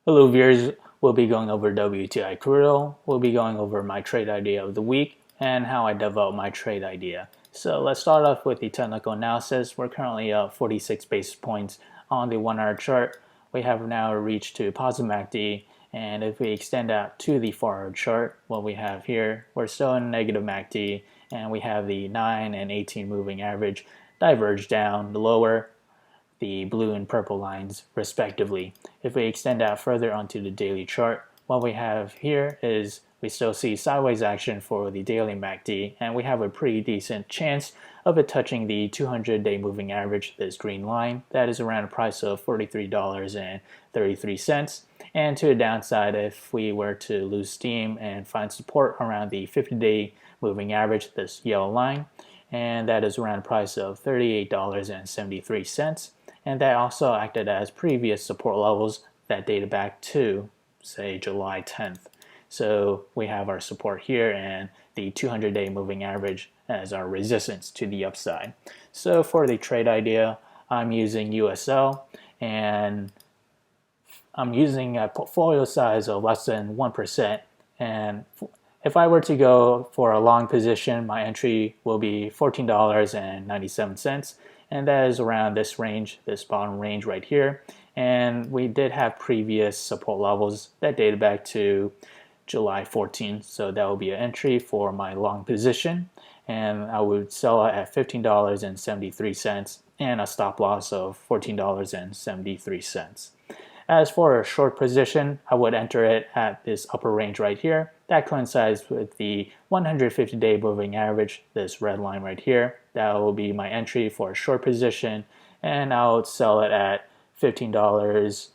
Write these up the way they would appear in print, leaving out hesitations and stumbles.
Hello viewers, we'll be going over WTI crude oil, we'll be going over my trade idea of the week, and how I developed my trade idea. So let's start off with the technical analysis. We're currently up 46 basis points on the 1 hour chart. We have now reached to positive MACD, and if we extend out to the 4 hour chart, what we have here, we're still in negative MACD, and we have the 9 and 18 moving average diverge down lower, the blue and purple lines respectively. If we extend out further onto the daily chart, what we have here is we still see sideways action for the daily MACD, and we have a pretty decent chance of it touching the 200-day moving average, this green line. That is around a price of $43.33. And to the downside, if we were to lose steam and find support around the 50-day moving average, this yellow line, and that is around a price of $38.73. And that also acted as previous support levels that dated back to, say, July 10th. So we have our support here and the 200-day moving average as our resistance to the upside. So for the trade idea, I'm using USL, and I'm using a portfolio size of less than 1%. And if I were to go for a long position, my entry will be $14.97. And that is around this range, this bottom range right here. And we did have previous support levels that dated back to July 14th. So that will be an entry for my long position. And I would sell it at $15.73 and a stop loss of $14.73. As for a short position, I would enter it at this upper range right here. That coincides with the 150-day moving average, this red line right here. That will be my entry for a short position, and I'll sell it at $15,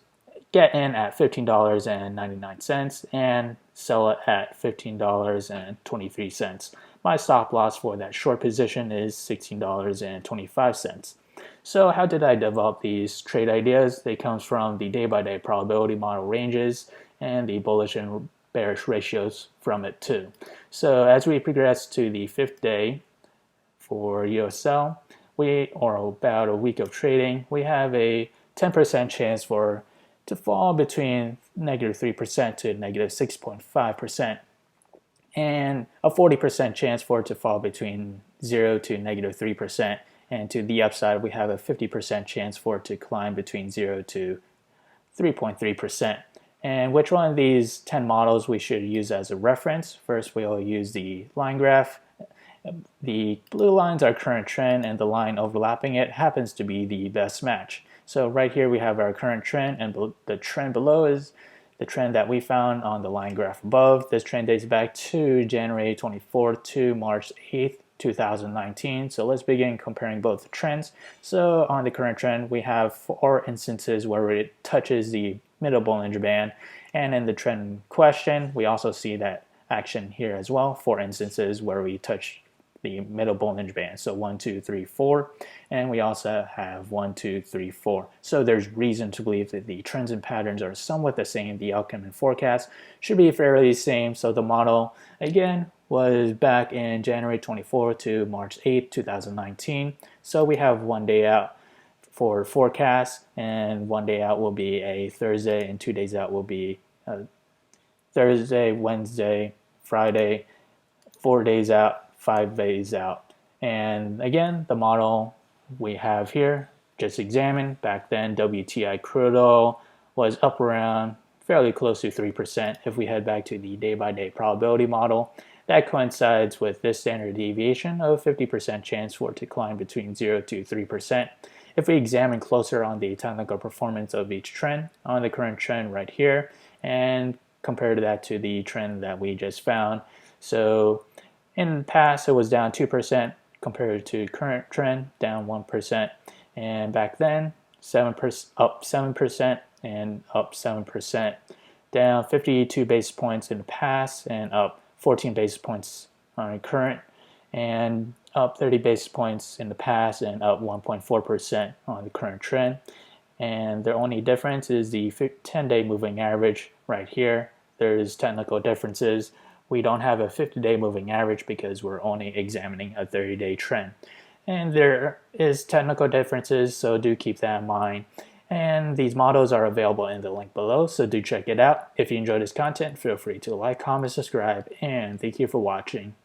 get in at $15.99 and sell it at $15.23. My stop loss for that short position is $16.25. So how did I develop these trade ideas? They come from the day-by-day probability model ranges and the bullish and bearish ratios from it too. So as we progress to the 5th day for USL, or about a week of trading, we have a 10% chance for to fall between -3% to -6.5%, and a 40% chance for it to fall between 0 to -3%. And to the upside, we have a 50% chance for it to climb between 0 to 3.3%. And which one of these 10 models we should use as a reference? First, we'll use the line graph. The blue lines are current trend, and the line overlapping it happens to be the best match. So right here we have our current trend, and the trend below is the trend that we found on the line graph above. This trend dates back to January 24th to March 8th. 2019. So let's begin comparing both the trends. So on the current trend, we have 4 instances where it touches the middle Bollinger Band, and in the trend question, we also see that action here as well. 4 instances where we touch the middle Bollinger Band. So 1, 2, 3, 4, and we also have 1, 2, 3, 4. So there's reason to believe that the trends and patterns are somewhat the same. The outcome and forecast should be fairly the same. So the model, again, was back in January 24th to March 8th, 2019. So we have 1 day out for forecast, and 1 day out will be a Thursday, and 2 days out will be Thursday, Wednesday, Friday, 4 days out, 5 days out. And again, the model we have here, just examined, back then WTI crude oil was up around fairly close to 3%. If we head back to the day-by-day probability model, that coincides with this standard deviation of 50% chance for it to climb between 0 to 3%. If we examine closer on the technical performance of each trend, on the current trend right here, and compare that to the trend that we just found. So in the past, it was down 2% compared to current trend, down 1%. And back then, 7% up 7% and up 7%, down 52 basis points in the past and up 14 basis points on current, and up 30 basis points in the past and up 1.4% on the current trend. And the only difference is the 10-day moving average right here. There's technical differences. We don't have a 50-day moving average because we're only examining a 30-day trend. And there is technical differences, so do keep that in mind. And these models are available in the link below, so do check it out. If you enjoyed this content, feel free to like, comment, subscribe, and thank you for watching.